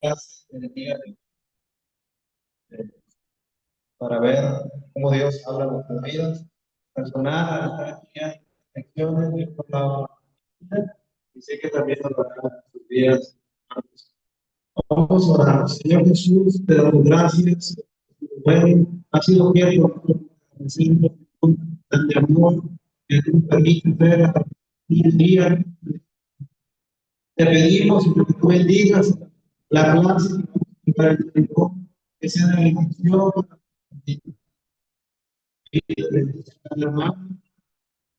clase del día eh, para ver cómo Dios habla en nuestras vidas personal, estar aquí en lecciones de esta palabra. Y sé que también nos va a dar en sus días. Vamos a orar. Señor Jesús, te damos gracias. Bueno, ha sido fiel con nosotros, de amor, que tú permites ver un día. Te pedimos que tú bendigas la clase para el tiempo, que sea de bendición, hermano,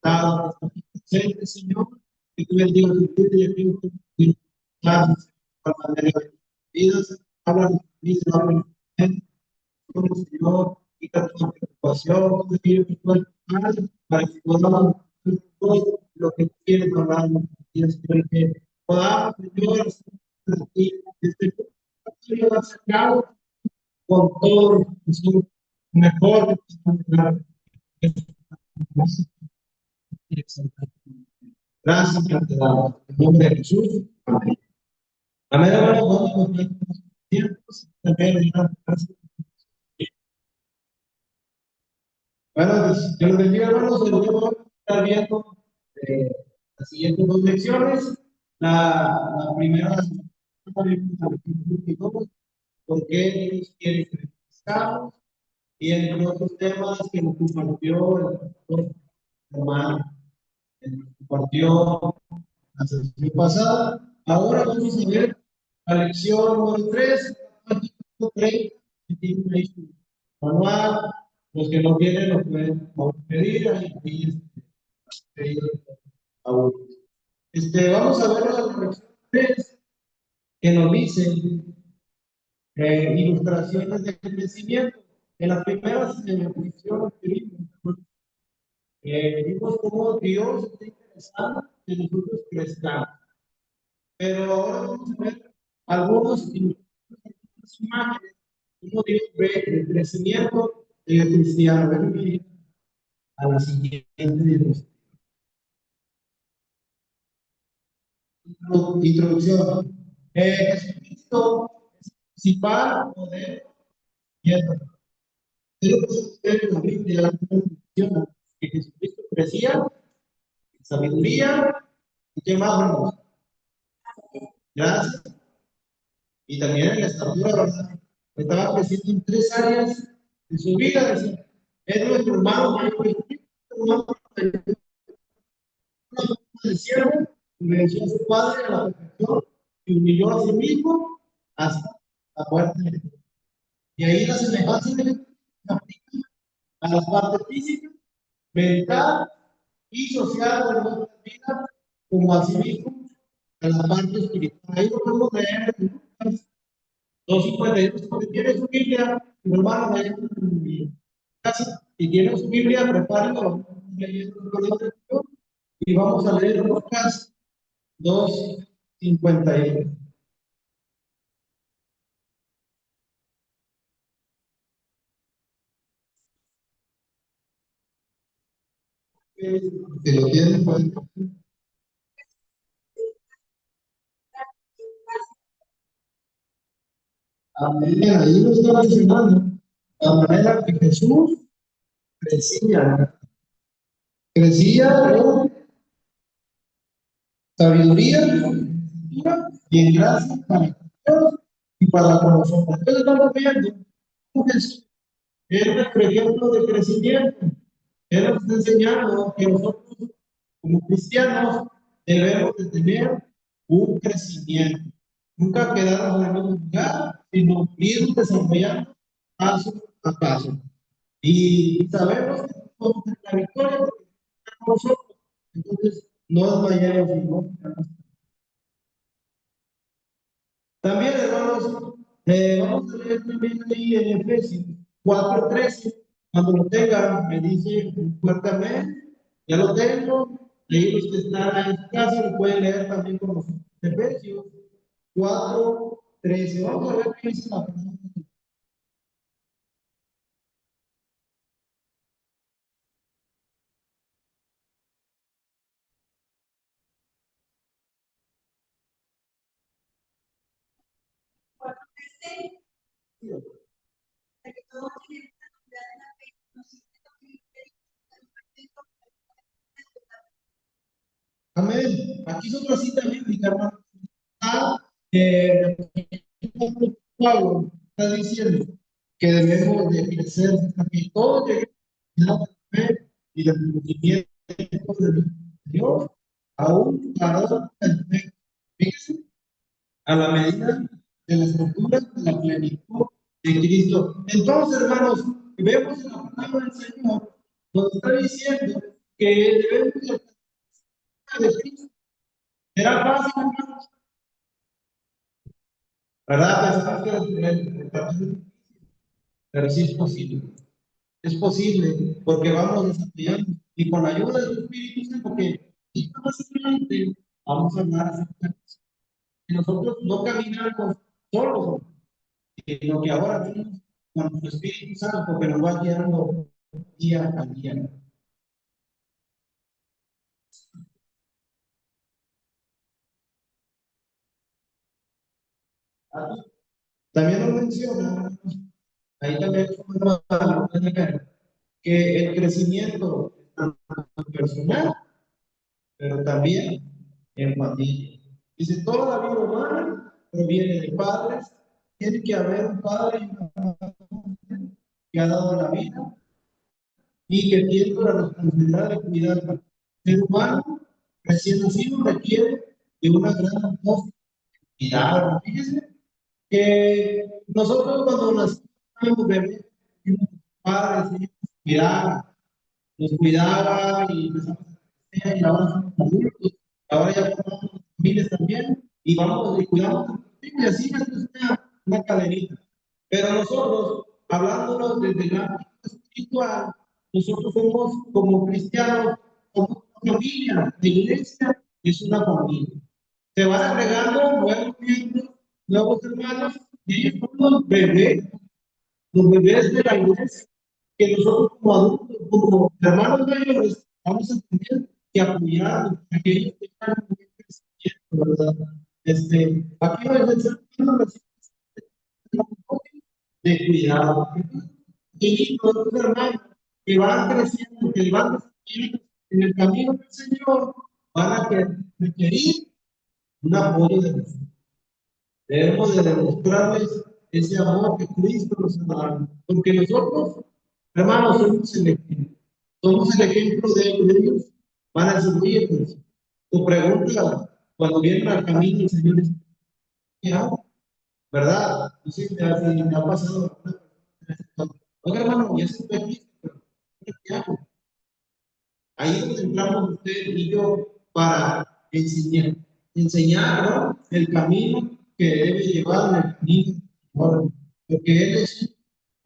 dado presente, Señor, que tú bendigas tu vida y aquí en clases para manera de vidas, habla de vida, habla de Señor, quita toda preocupación, para que podamos hacer todo lo que quieres hablar, y espero que podamos, Señor, y este va a ser claro con todo su mejor. Gracias, te damos. En nombre de Jesús. Amén. Amén, hermano. Vamos a ver los tiempos. También, gracias. Bueno, pues yo les bendiga, hermanos. El día de hoy vamos a estar viendo eh, las siguientes dos lecciones. La primera, ¿por qué Dios quiere que crezcamos? Y entre otros temas que nos compartió el pastor hermano, que nos compartió la sesión pasada. Ahora vamos a ver la lección número 3, capítulo 30, que tiene ahí su manual. Los que no tienen lo pueden pedir ahí, pedir favor. Vamos a ver la lección 3 que nos dice ilustraciones de crecimiento. En las primeras lecciones que vimos cómo Dios está interesado en que nosotros crezcamos. Pero ahora vamos a ver algunos imágenes, cómo Dios ve el crecimiento del cristiano. Ven a la siguiente diapositiva. Introducción. Jesucristo es el principal poder izquierdo. Pero en la Biblia menciona que Jesucristo crecía en sabiduría y qué más, hermanos, gracias, y también en la estatura, ¿verdad? Estaba creciendo en tres áreas de su vida. Decía, es nuestro hermano mayor, hermano del cielo, obedeció a su padre a la perfección y humilló a sí mismo hasta la muerte de Jesús. Y ahí la semejanza de Jesús se aplica a las partes físicas, mental y social de nuestra vida, como asimismo a la parte espiritual. Ahí lo podemos leer en Lucas 2:52. Si tiene su Biblia, mi hermano, vaya a mi casa. Si tiene su Biblia, prepárenlo. Y vamos a leer Lucas 2:51. Si lo tienen, pues. Amén. Ahí lo está mencionando. La manera que Jesús crecía. Crecía en sabiduría y en gracia para Dios y para con nosotros. Entonces estamos viendo cómo Jesús es nuestro ejemplo de crecimiento. Él nos está enseñando que nosotros, como cristianos, debemos de tener un crecimiento. Nunca quedarnos en el mismo lugar, sino ir desarrollando paso a paso. Y sabemos que somos la victoria porque está con nosotros. Entonces, no desmayemos, sino también, hermanos, vamos a leer también ahí en Efesios 4:13. Cuando lo tengan, me dice un fuerte amén. Ya lo tengo. Ahí los que están en casa lo pueden leer también con nosotros. Efesios 4:13. Vamos a ver qué dice la palabra. aquí es otra cita bíblica, hermano. Ah, eh, Pablo está diciendo que debemos de crecer hasta que todos lleguemos a la fe y del conocimiento de Dios, a un varón perfecto. Fíjense, a la medida de las estatura de la plenitud de Cristo. Entonces, hermanos, vemos en la palabra del Señor, nos está diciendo que debemos de Cristo. ¿Será fácil, hermanos? ¿Verdad? Pensamos que es diferente, pero sí es posible. Es posible porque vamos desarrollando y con la ayuda del Espíritu Santo que básicamente vamos a hablar acerca de eso. Y nosotros no caminamos solos, sino que ahora venimos con nuestro Espíritu Santo que nos va guiando día a día. También nos menciona, ahí también que el crecimiento tanto personal, pero también en familia. Dice, toda la vida humana proviene de padres, tiene que haber un padre y una madre que ha dado la vida y que tiene la responsabilidad de cuidar al ser humano recién nacido requiere de una gran cuidado. Fíjense que nosotros cuando nacimos bebés, nuestros padres ellos nos cuidaba y empezamos a crecer y ahora somos adultos, ahora ya formamos familias también y vamos y cuidamos y así es una cadenita. Pero nosotros, hablándonos desde el ámbito espiritual, nosotros somos como cristianos, somos una familia, la iglesia es una familia. Se van agregando nuevos miembros, nuevos hermanos, y ellos son los bebés de la iglesia, que nosotros como adultos, como hermanos mayores, vamos a tener que apoyar a aquellos que están en el crecimiento, ¿verdad? Aquí no es el de cuidado. Y los hermanos que van creciendo, que van creciendo en el camino del Señor, van a requerir un apoyo de nosotros. Debemos de demostrarles ese amor que Cristo nos ha dado. Porque nosotros, hermanos, somos el ejemplo de ellos. Van a seguirnos. Tu pregunta, cuando vienen al camino, el Señor es, ¿qué hago? ¿Verdad? No sé si te ha pasado. Oiga, hermano, ya se fue aquí, pero ¿qué hago? Ahí donde entramos usted y yo para enseñar, ¿no? El camino que debe llevar en el camino, ¿no? Porque él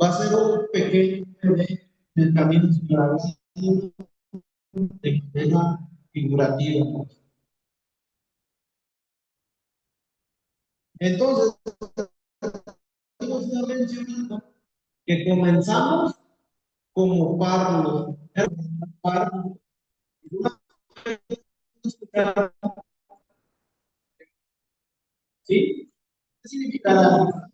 va a ser un pequeño bebé en el camino de manera figurativa. Entonces, estamos mencionando que comenzamos como párvulos. Párvulos. ¿Sí? ¿Qué significa la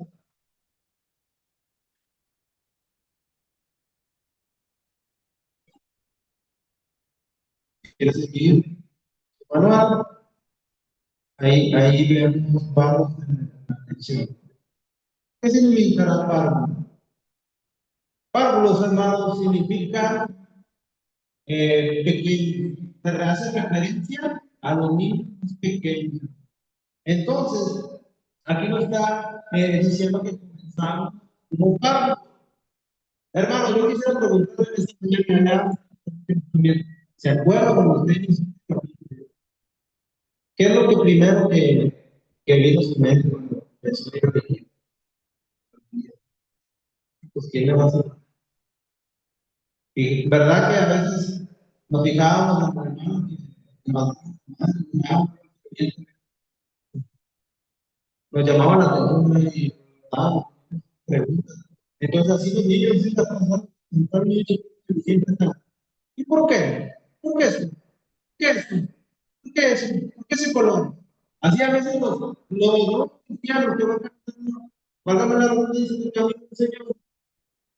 ¿Quieres seguir? Bueno, ahí vemos, vamos en la atención. ¿Qué significa la párvulo? Párvulos, hermanos, significa pequeño. Se hace referencia a los niños pequeños. Entonces, aquí nos está diciendo que comenzamos como párvulos. Hermanos, yo quisiera preguntarle a esta mañana, ¿se acuerdan de los niños? ¿Qué es lo que primero que vino a su mente cuando pensó en el pues quién le va a hacer? Y verdad que a veces nos fijábamos en el hermano que nos llamaban la atención y preguntas. Entonces así los niños sí las pasan, los niños siempre están. ¿Y por qué? ¿Por qué esto? ¿Por qué esto? ¿Por qué eso? ¿Por qué ese color? Así a veces los cristianos que van cantando, válgame la redundancia del camino del Señor,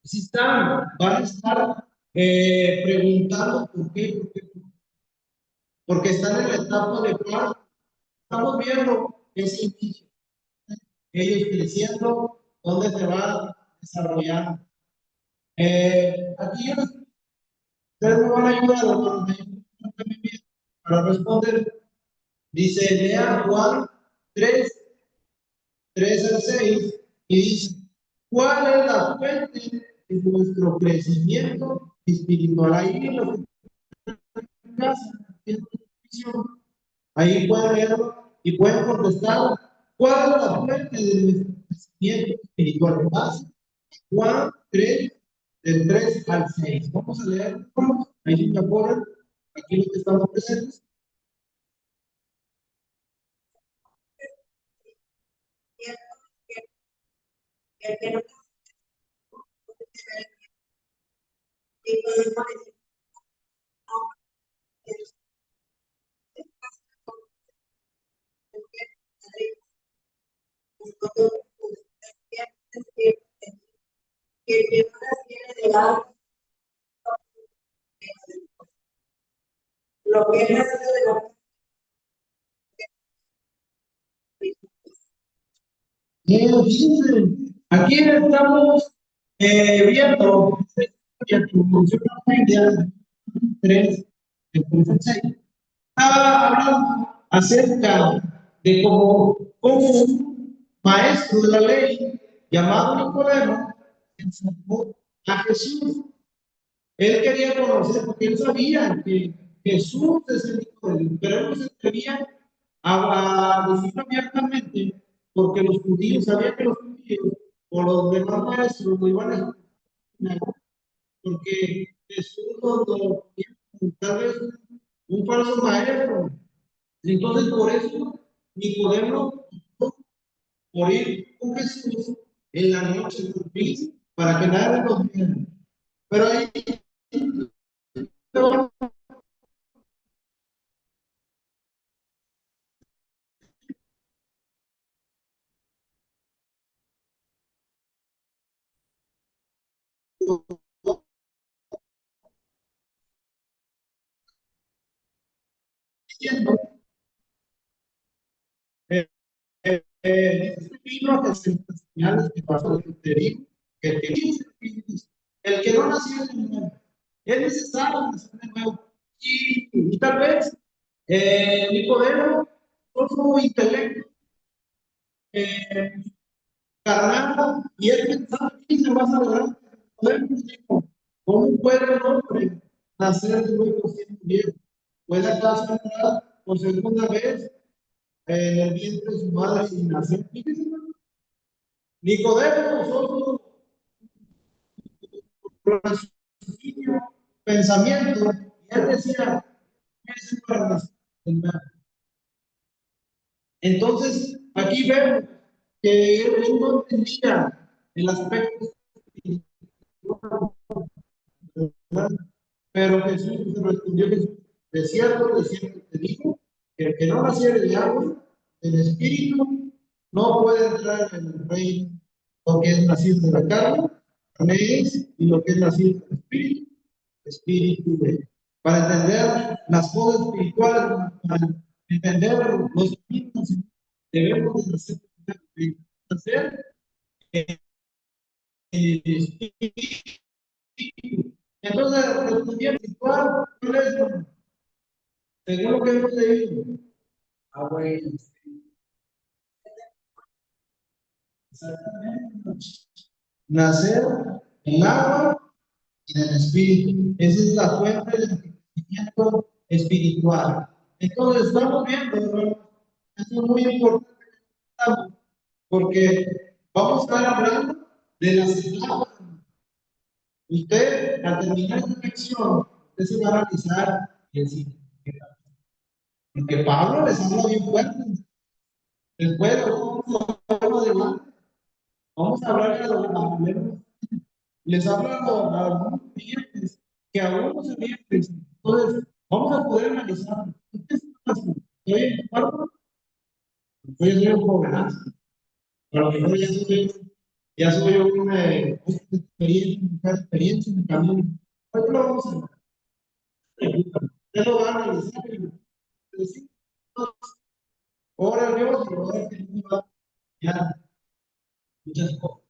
si están, van a estar preguntando por qué, porque están en la etapa de paro. estamos viendo ese inicio, ellos creciendo, dónde se va desarrollando. Aquí ustedes me van a ayudar para responder. Dice, lea Juan 3 al 6, y dice, ¿cuál es la fuente de nuestro crecimiento espiritual? Ahí lo que ahí pueden leerlo y pueden contestar cuál es la fuente de nuestro crecimiento espiritual. Más Juan 3, del 3 al 6. Vamos a leer, ahí me acuerdan, aquí los que estamos presentes. Lo que es aquí estamos viendo la 3, del 6. Estaba hablando acerca de cómo un maestro de la ley llamado Nicodemo enseñó a Jesús. Él quería conocer, porque él sabía que Jesús es el Hijo de Dios, pero él no se atrevía a decirlo abiertamente, porque los judíos sabían que los judíos o los demás maestros lo iban a escuchar, porque Jesús lo tal vez un falso maestro. Entonces, por eso, Nicodemo por ir con Jesús en la noche por fin, para que nadie los viera. Pero ahí diciendo, este vino que se señales que pasó el digo, que el que dice el que no nació de nuevo, es necesario nacer de nuevo. Y tal vez Nicodemo, con su intelecto carnal, y él pensaba que se va a lograr. ¿Cómo puede un hombre nacer de nuevo siendo viejo? ¿Puede acaso entrar por segunda vez en el vientre de su madre sin nacer? Nicodemo, nosotros, pensamiento, y él decía, ¿qué es para nacer? Entonces, aquí vemos que él no entendía el aspecto espiritual, pero Jesús le respondió que de cierto te digo, que el que no naciere de agua, del espíritu, no puede entrar en el reino. Lo que es nacido de la carne es, y lo que es nacido del espíritu, espíritu es. Para entender las cosas espirituales, para entender los espíritus, debemos de nacer el espíritu. Entonces, el estudiante espiritual, ¿cuál es? Según lo que hemos leído, bueno, exactamente. Nacer en agua y del espíritu. Esa es la fuente del crecimiento espiritual. Entonces, estamos viendo, hermanos, esto es muy importante, porque vamos a estar hablando de las etapas. Usted, al terminar esta lección, usted se va a analizar el significado. Porque Pablo les habla bien fuerte. Después, vamos a hablar de los les habla a algunos clientes que aún no se habían crecido. Entonces, vamos a poder analizar. ¿Qué es estoy en cuarto? Soy un jovenazo. A lo mejor ya soy una experiencia en el camino. Pero lo vamos a ver. Usted lo va a analizar y decir, ora a Dios y va a ver que Dios va a cambiar muchas cosas.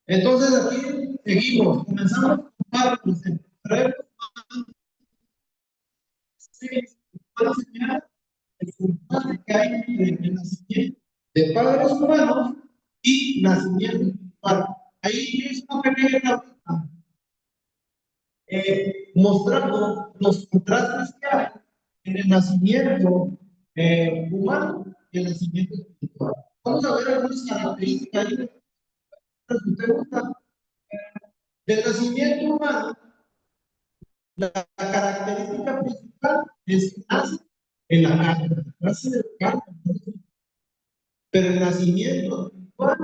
Entonces aquí seguimos, comenzamos con Pablo, en Hebreos 6, para enseñar el contraste que hay entre el nacimiento de padres humanos y nacimiento espiritual. Ahí es una pequeña tablita mostrando los contrastes que hay en el nacimiento humano y el nacimiento espiritual. Vamos a ver algunas características ahí, si usted gusta. Del nacimiento humano, la característica principal es que nace en la carne, nace de la carne, pero el nacimiento espiritual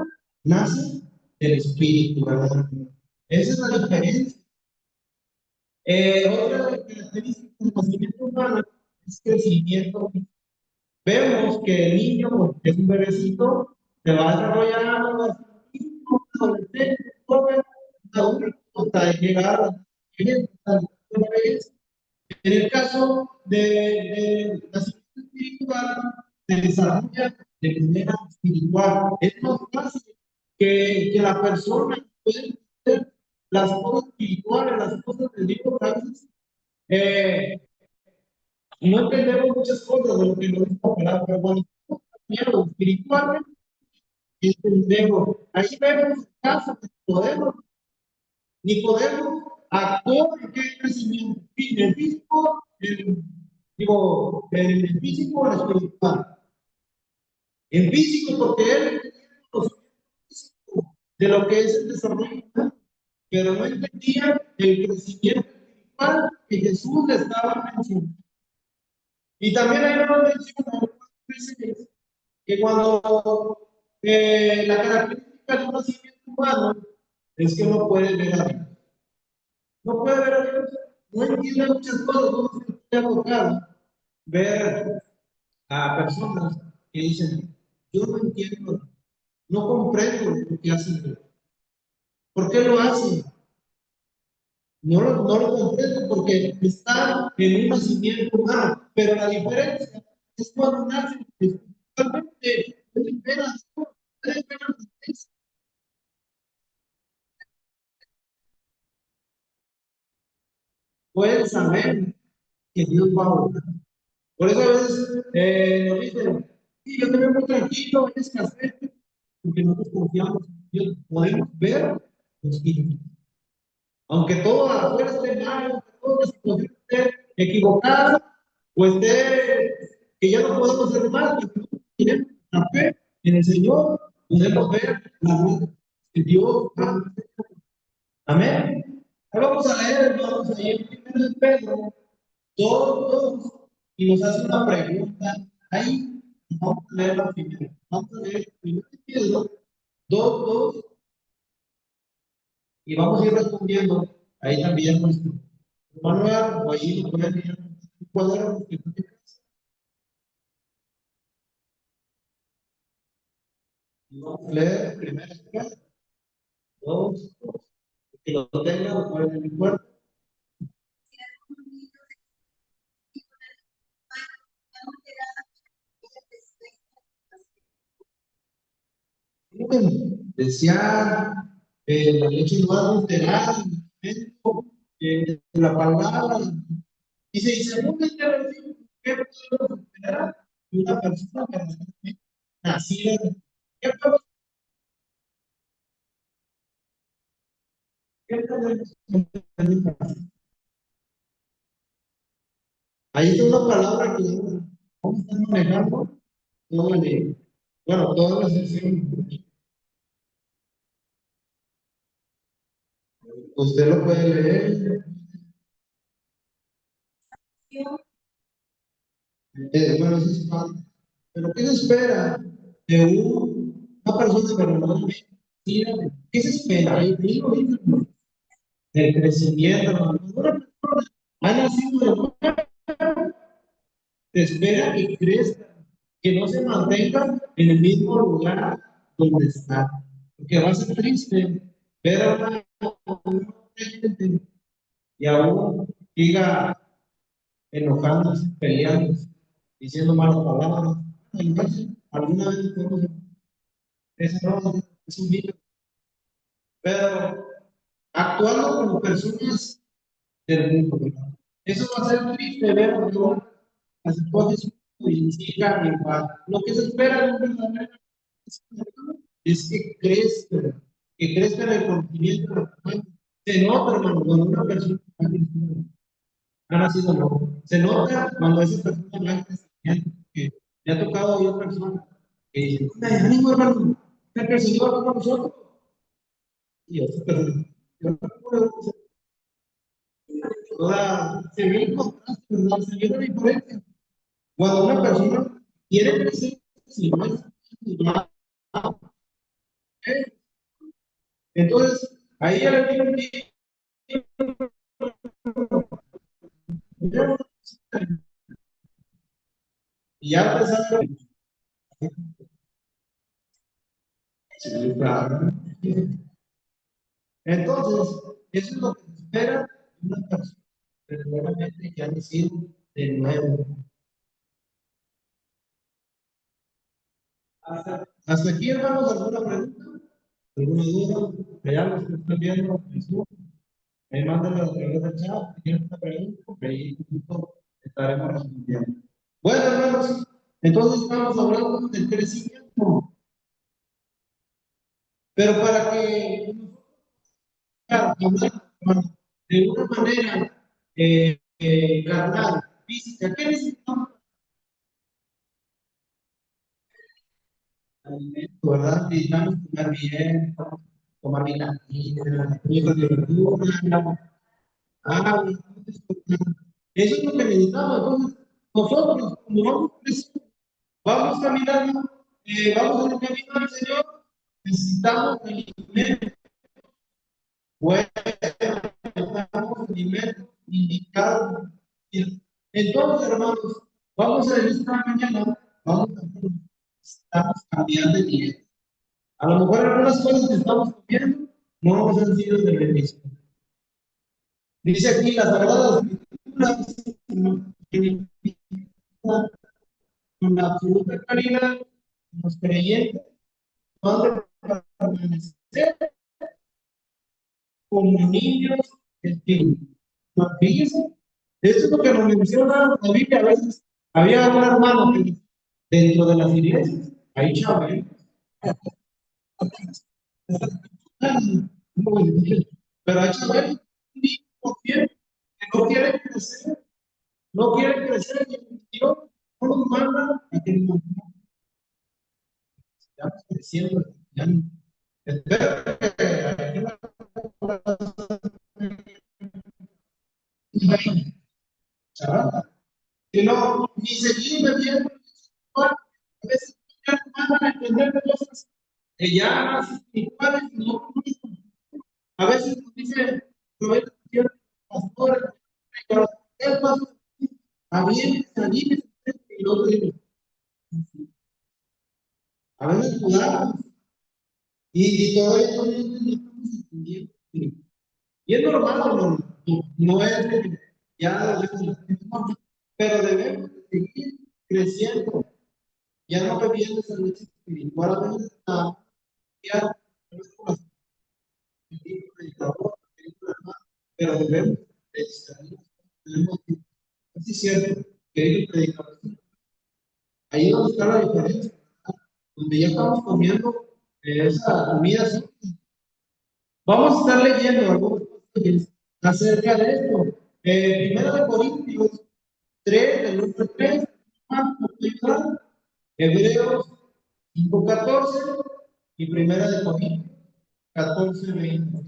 nace del espíritu, ¿verdad? Esa es la diferencia. Otra característica del nacimiento humano es crecimiento. Vemos que el niño, porque es un bebecito, se va desarrollando, va a ser un adolescente, joven, adulto, hasta llegar a la vejez. En el caso de nacimiento espiritual, se desarrolla de manera espiritual. Es más fácil que la persona pueda entender las cosas espirituales, las cosas del Dios, a veces no entendemos muchas cosas de lo que nos dice la palabra, pero cuando espiritualmente entendemos. Ahí vemos el caso que podemos, ni podemos actuar en qué crecimiento, en el físico, digo, en el físico o en el espiritual. En físico, porque él entendía los físicos de lo que es el desarrollo humano, pero no entendía el crecimiento espiritual que Jesús le estaba mencionando. Y también hay una mención que cuando la característica de un nacimiento humano es que no puede ver a Dios. No puede ver a Dios, no entiende muchas cosas, no se ha tocado ver a personas que dicen, yo no entiendo, no comprendo lo que hacen Dios. ¿Por qué lo hacen? No lo comprendo porque están en un nacimiento humano, pero la diferencia es cuando nacen espiritualmente, pueden ver a Dios, pueden ver a Dios, pueden saber que Dios va a obrar. Por eso a veces nos dicen, sí, yo te veo muy tranquilo, eres casete, porque no nos confiamos en Dios, podemos ver los espíritus. Aunque todo afuera esté mal, aunque toda la situación esté equivocada, o esté que ya no podemos hacer más, porque no tenemos la fe en el Señor, podemos ver la luz que Dios va a hacer. Amén. Ahora vamos a leer, hermanos, ahí en 1 de Pedro 2, y nos hace una pregunta. Ahí vamos a leer la primera. Vamos a leer 1 de Pedro 2, y vamos a ir respondiendo ahí también nuestro manual, o ahí lo pueden ir en un cuaderno que tú tengas. Y vamos a leer primero, 2, que lo tengan, lo pueden en mi cuerpo. Desear la leche no adulterada, el alimento, la palabra. Y se dice, ¿cómo es que qué podemos esperar de una persona verdaderamente nacida? ¿Qué podemos, qué podemos esperar? Ahí está una palabra que vamos a estar manejando todo el día. Bueno, toda la sesión. Usted lo puede leer. Bueno, eso es parte. Pero ¿qué se espera de una persona verdaderamente nacida? ¿Qué se espera? Ahí digo, del crecimiento, hermano. Una persona ha nacido de nuevo, se espera que crezca, que no se mantenga en el mismo lugar donde está. Porque va a ser triste ver a una gente y aún siga enojándose, peleándose, diciendo malas palabras. alguna vez podemos, es un niño, pero actuando como personas del mundo, ¿verdad? Eso va a ser triste ver luego las hipótesis y siga igual. Lo que se espera de un verdadero es que crezca en el conocimiento de la persona. Se nota, hermano, cuando una persona ha nacido nuevo. Se nota cuando esa persona va en crecimiento, que me ha tocado oír personas que dicen, "Me ánimo, hermano, que el Señor va con nosotros". Y otras personas, yo no puedo, se ve el contraste, ¿verdad? Se ve la diferencia. Cuando una persona quiere crecer, si no es igual, entonces ahí ya le digo que y ya empezar a entonces, eso es lo que se espera de una persona verdaderamente que ha nacido de nuevo. Hasta aquí, hermanos, ¿alguna pregunta? ¿Alguna duda? Allá los que están viendo, Facebook, ahí mándenme a través del chat, si tienen una pregunta, ahí juntos estaremos respondiendo. Bueno, hermanos, entonces estamos hablando del crecimiento, pero para que hablar de una manera carnal, física, ¿qué necesitamos? Alimento, ¿verdad? Necesitamos comer bien, tomar vitaminas, frutas de verdura, agua. Eso es lo que necesitamos. Entonces, nosotros, como vamos creciendo, vamos caminando, vamos en el camino del Señor, necesitamos alimento, bueno, necesitamos alimento indicado. Entonces, hermanos, vamos a ver esta mañana, vamos a ver, estamos cambiando de dieta. A lo mejor algunas cosas que estamos comiendo no nos han sido de beneficio. Dice aquí las sagradas escrituras con la absoluta claridad, los creyentes van a permanecer como niños espíritu. Fíjense, eso es lo que nos menciona la Biblia a veces. Había un hermano que dentro de las iglesias, ahí Chávez, pero hay Chávez, que no quiere crecer, no quiere crecer, y Dios no nos manda a que nos estamos creciendo, ya no. Espero que no, ni seguir bebiendo, a veces ya no van a entender cosas que ya más espirituales, no, a veces nos dice, Roberto, pastor, él pasa a bien, salir, y luego digo, a veces dudamos, y todavía no estamos entendiendo. Y es normal, no es que ya debemos, pero debemos seguir creciendo, ya no bebiendo esa leche espiritual, a veces ya no es como el predicador, pero debemos debemos, así es cierto, que ir el predicador. Ahí es donde está la diferencia, donde ya estamos comiendo esa comida así. Vamos a estar leyendo algunos pasajes acerca de esto. Primero de Corintios 3, del 1 al 3, Hebreos 5:14 y Primera de Corintios 14:20.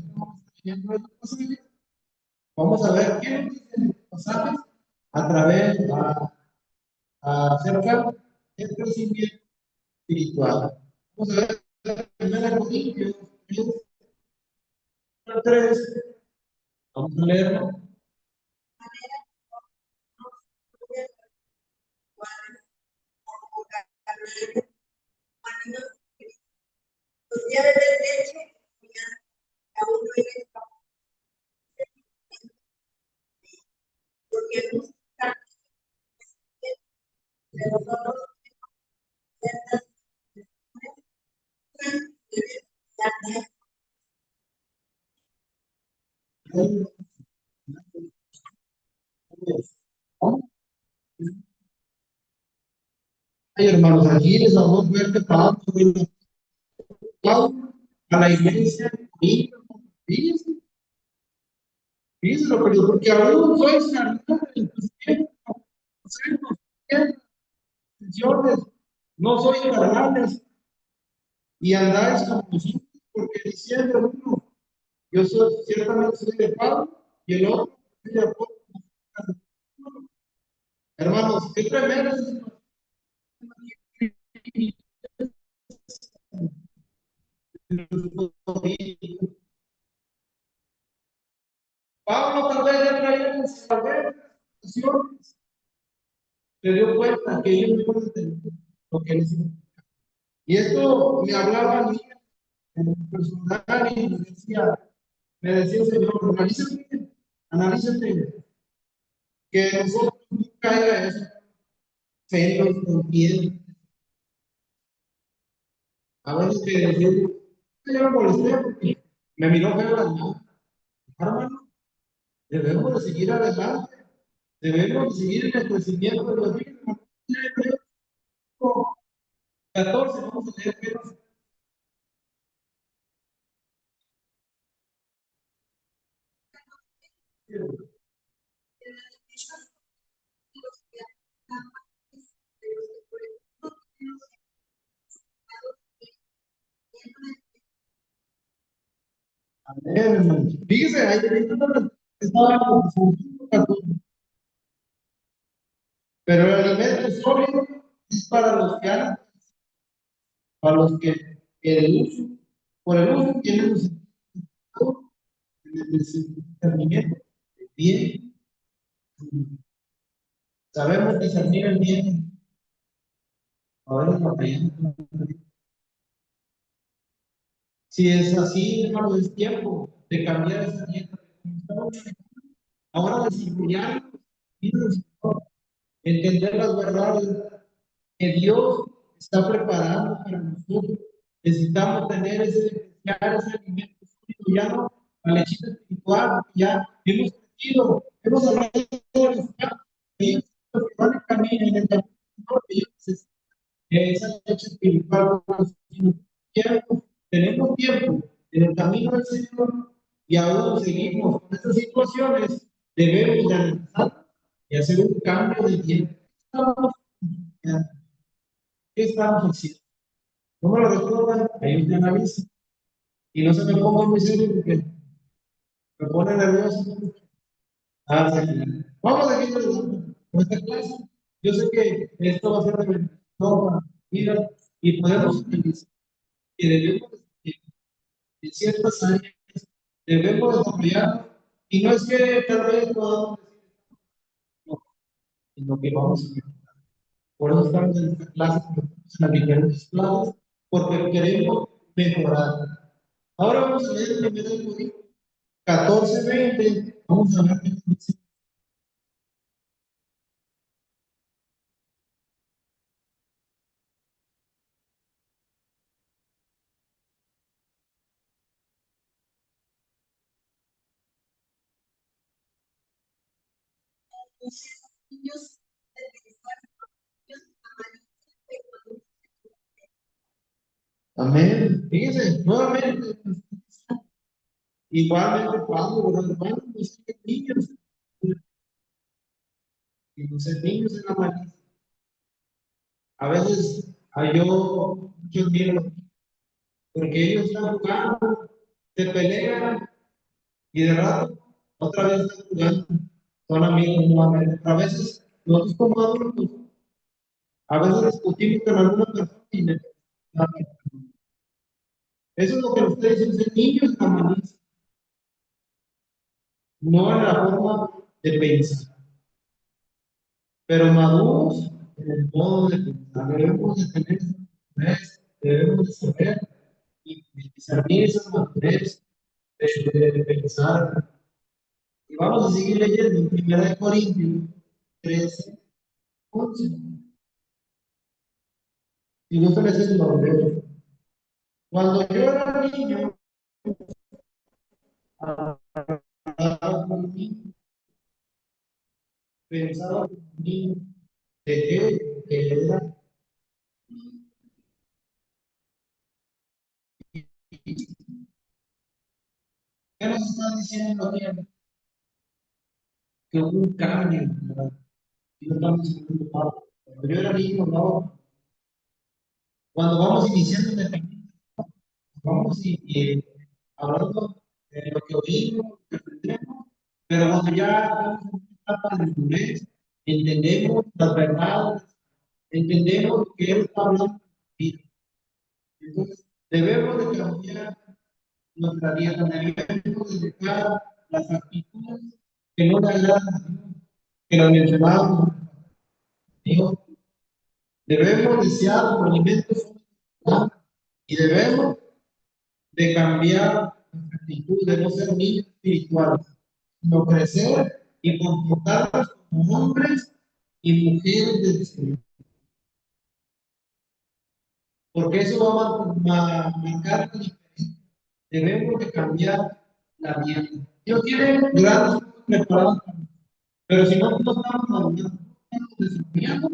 Vamos a ver qué nos dicen los pasajes a través acerca del crecimiento espiritual. Vamos a ver Primera de Corintios 3, vamos a leerlo. Ay, hermanos, aquí les vamos a ver que Pablo a la iglesia y fíjense, fíjense lo que digo, porque aún sois carnales, inclusive, no sois carnales y andáis como nosotros, porque diciendo uno, yo soy, ciertamente soy de Pablo y el otro soy de Apolo. Hermanos, qué tremendo es. Pablo tal vez ya traía en saber se dio cuenta que ellos no entendían lo que necesitaban. Y esto me hablaba a mí en el personal y me decía el Señor, analízate, que nosotros nunca caiga eso, celos, contienda. A veces que decimos, yo me molesté porque me miró feo la mano. Hermano, debemos de seguir adelante, debemos de seguir en el crecimiento de los niños. 14, vamos a leer que nos. Fíjese, ahí estaba pero el alimento sólido es para los que han, para los que el uso, por el uso tienen los en el discernimiento bien, sabemos discernir el bien, ahora es batallando. Si es así, hermano, es tiempo de cambiar esa dieta. Ahora desarrollar entender las verdades que Dios está preparando para nosotros. Necesitamos tener ese alimento sólido, ya no la lechita espiritual, porque ya hemos crecido, hemos hablado de los ellos los que van en camino, en el camino, ellos necesitan esa leche espiritual. Tenemos tiempo en el camino del Señor y aún seguimos con estas situaciones, debemos de analizar y hacer un cambio de tiempo. ¿Qué estamos haciendo? No me lo recuerdan, ahí usted analiza. Y no se me ponga muy serio porque me pone nervioso. Sí. Vamos a seguir con esta clase. Yo sé que esto va a ser de bendición para mi vida y podemos utilizar que debemos en ciertas áreas debemos desarrollar y no es que tal vez podamos decir no, sino que vamos a mejorar. Por eso estamos en esta clase, en las diferentes clases, porque queremos mejorar. Ahora vamos a leer el primer Corintios 14:20. Vamos a ver qué dice. Amén. Fíjense, nuevamente, igualmente Pablo, los hermanos, los niños, y los niños en la malicia. A veces hay yo muchos miedos, porque ellos están jugando, se pelean y de rato otra vez están jugando, son amigos nuevamente. A veces nosotros como adultos, a veces discutimos con alguna persona y eso es lo que ustedes dicen, ser niños en la malicia, no en la forma de pensar, pero maduros en el modo de pensar. Debemos de tener esa madurez, debemos de saber y discernir esa madurez de pensar. Y vamos a seguir leyendo en 1 Corintios 13:11. Y no se les es lo. Cuando yo era niño, pensaba que mi dejé que era. ¿Qué nos está diciendo aquí? Que hubo un cambio, ¿verdad? Y no estamos diciendo, "Wow". Cuando yo era niño, no. Cuando vamos iniciando en el camino, vamos hablando de lo que oímos, lo que aprendemos, pero cuando ya estamos en una etapa de madurez, entendemos las verdades, entendemos que Él está hablando de la vida. Entonces, debemos de cambiar nuestra dieta, debemos de dejar las actitudes que no le agradan a Dios, que lo mencionábamos. Dios, debemos desear los alimentos sanos y debemos de cambiar nuestra actitud, de no ser niños espirituales, sino crecer y comportarnos como hombres y mujeres del Señor. Porque eso va a marcar la diferencia. Debemos de cambiar la dieta. Dios tiene grandes cosas preparadas para nosotros, pero si no estamos madurando, no estamos desarrollando,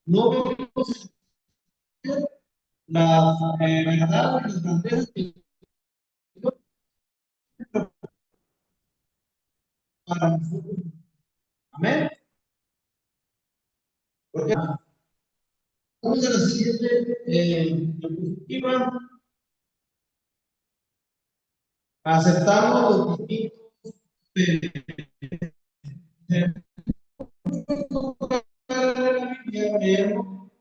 no vemos las verdades, las grandezas que Dios tiene para nosotros. Amén. Porque vamos a la siguiente diapositiva. Aceptamos los distintos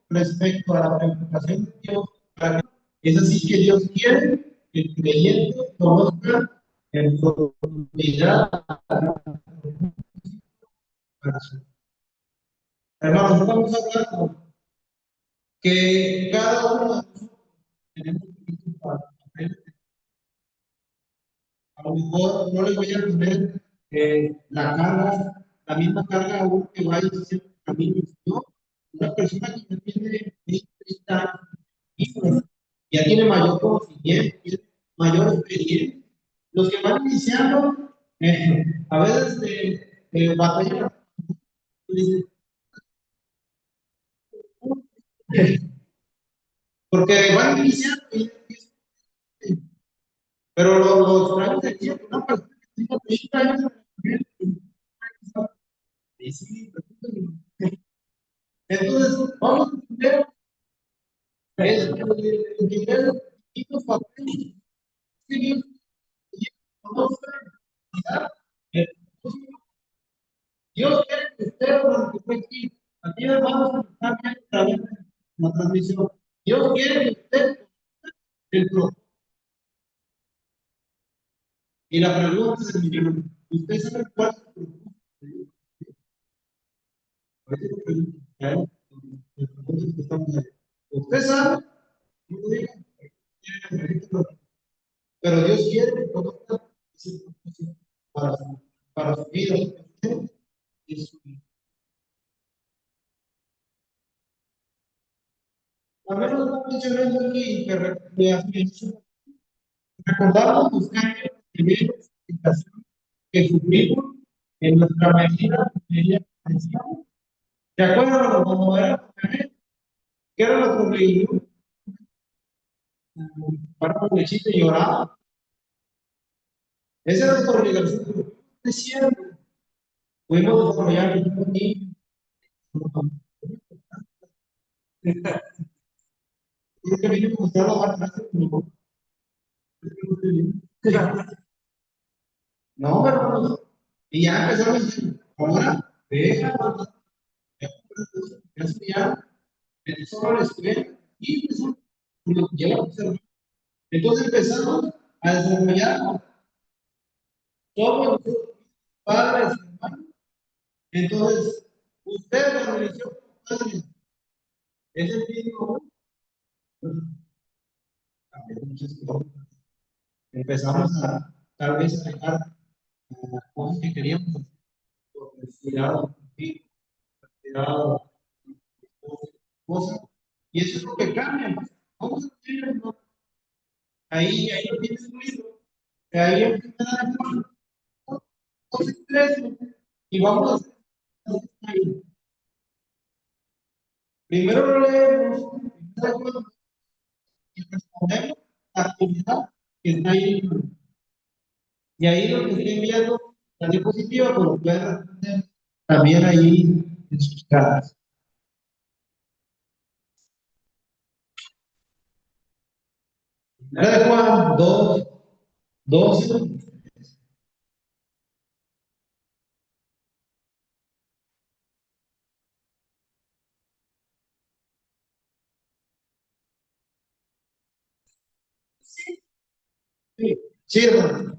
respecto a la preocupación de Dios. Es así que Dios quiere que el creyente conozca en profundidad para su. Hermanos, estamos hablando que cada uno de nosotros tenemos un para aprender. A lo mejor no les voy a poner la carga, la misma carga a uno que va haciendo caminos, ¿no? Una persona que ya tiene 20, 30 años, ya tiene mayor conocimiento, tiene mayor experiencia. Los que van iniciando, a veces batallan, porque van iniciando, pero los traen de tiempo, una persona que tiene 30 años, entonces vamos a entender entender los distintos papeles que Dios conoce, Dios quiere que usted, cuando esté aquí, aquí vamos a estar bien a través de la transmisión. Dios quiere que usted el propósito. Y la pregunta es el millón. ¿Usted sabe cuál es el propósito de Dios? Por eso lo pregunto, ¿eh? El propósito que estamos ahí. ¿Usted sabe? No lo diga. Pero Dios quiere que conozca ese propósito para su vida y su vida. A menos no mencionando aquí que recordamos los cambios de situación que sufrimos en nuestra medida cristiana. ¿De acuerdo cuando era bebé? ¿Qué era lo que leímos? Para un lechito y lloraba. Esa era nuestra obligación. Siempre pudimos desarrollar un niño. Creo que vino a mostrar la parte no, hermanos. Y ya empezaron a decir, ahora, deja, ya estudiar, empezó a la escuela y empezó, lo llevamos a. Entonces empezamos a desarrollar todos los padres, hermanos. Entonces, usted la religión como padre es el mismo. Empezamos a tal vez a dejar cosas que queríamos hacer, por cuidado, cuidado, cosas. Y eso es lo que cambia. Vamos a tener, ¿no? Ahí lo tienes un libro. Ahí empieza a dar cosas tres y vamos a hacer. ahí. Primero lo leemos, y respondemos la actividad que está ahí. Y ahí lo que estoy viendo, la diapositiva, pues lo pueden responder también ahí en sus casas. Primera de Juan 2, 12. Sí, sí, hermano.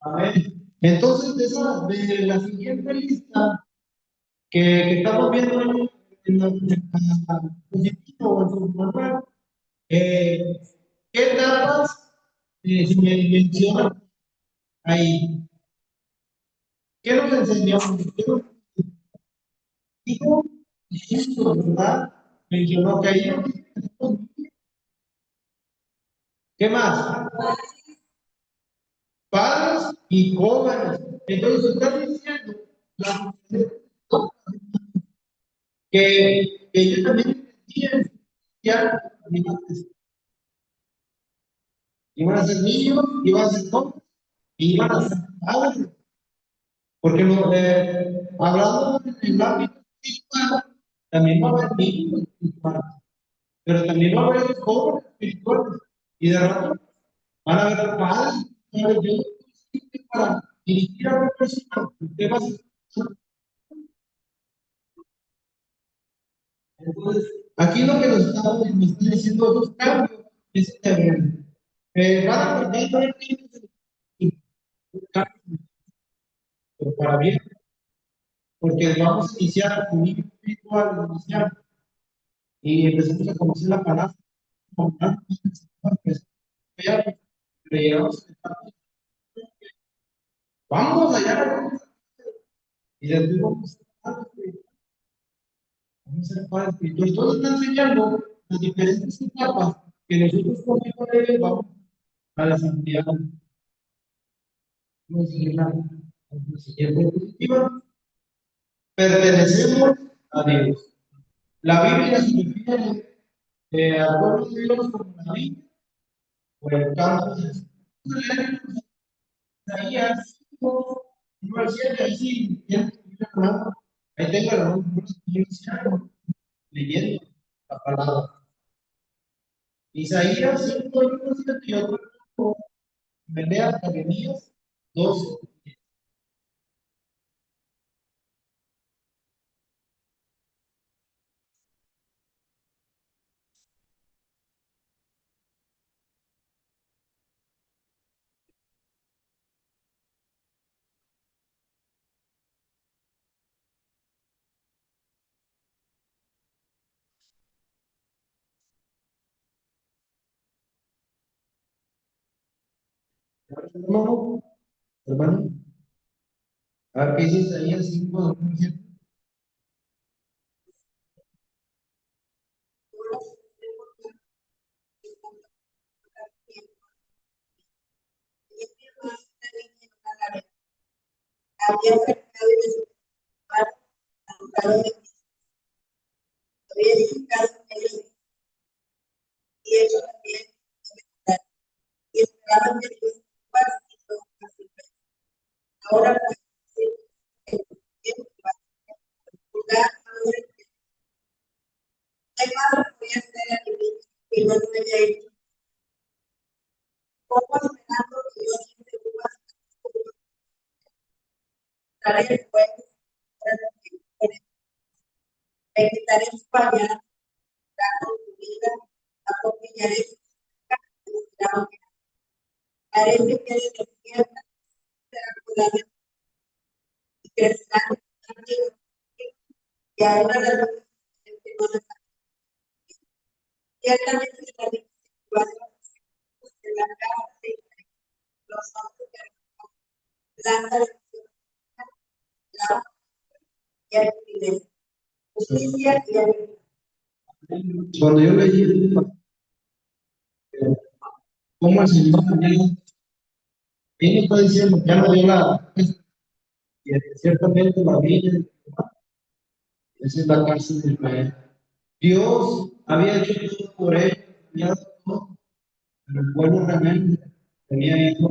Amén. Entonces, de la siguiente lista que estamos viendo en la diapositiva o en su manual, eh, ¿qué etapas se me mencionan ahí? ¿Qué nos enseñó? ¿Qué nos dijo? Jesús, ¿verdad? Mencionó que ahí nos dijo, ¿qué más? Padres y jóvenes. Entonces, está diciendo la- que ellos también entendían ya, iban a ser niños, iban a ser jóvenes, y iban a ser padres. Porque hablando en el ámbito espiritual, también va a haber niños espirituales, pero también va a haber jóvenes espirituales. Y de rato van a haber padres, van a haber Dios para dirigir a una persona. Usted va a ser. Entonces, aquí lo que nos está diciendo los cambios es van a aprender pero para bien, porque vamos a iniciar un nivel espiritual inicial y empezamos a conocer la palabra, pero llegamos vamos allá y después vamos a ser padres espirituales. Todos están enseñando las diferentes etapas que nosotros como hijos vamos a desarrollar. Vamos a seguir la siguiente diapositiva. Pertenecemos a Dios. La Biblia se refiere al pueblo de Dios como la Biblia o el campo de Dios. Isaías 5, 1 al 7, ahí sí, ahí tengo la voz leyendo la palabra. Isaías 5, 1 al 7 y otro, Melea, Jeremías 12. Hermano, hermano, a ver qué dice Isaías 5, 1 al 7. Había sacado de su lugar, arrancado de había edificado ellos y hecho también y esperaban que Dios y todo así. Ahora pues, el lugar hay más voy a hacer a mi que no lo haya hecho. Poco esperando que Dios siempre traeré el fuego, me quitaré su pañal, con tu vida, apropillaré su casa, haré que quede despierta, será cuidada y crecerá y ahora la luz ciertamente la situación la casa de los hombres planta la y el primer justicia y el Cuando yo leí cómo el Señor también, Él está diciendo, ya no dio la, y ciertamente la vida, esa es la casa de Israel. Dios había hecho todo por él, había dado todo, pero el pueblo realmente tenía ido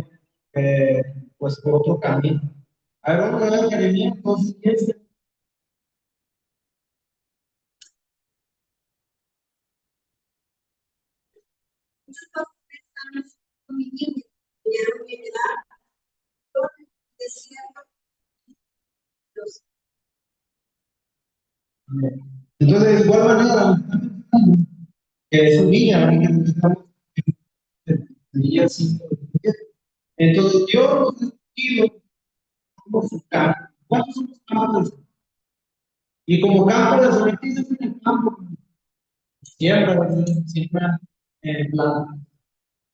pues por otro camino. A ver, vamos a ver Jeremías 2:10. muchos pastores con mi niño tuvieron que quedar por el desierto los Entonces, de igual manera, que es un día, que estamos en el día 5. Entonces, Dios nos ha escogido como su campo. ¿Cuántos somos campos? Y como campo de sometida en el campo, siembra, ¿verdad? Siembra planta,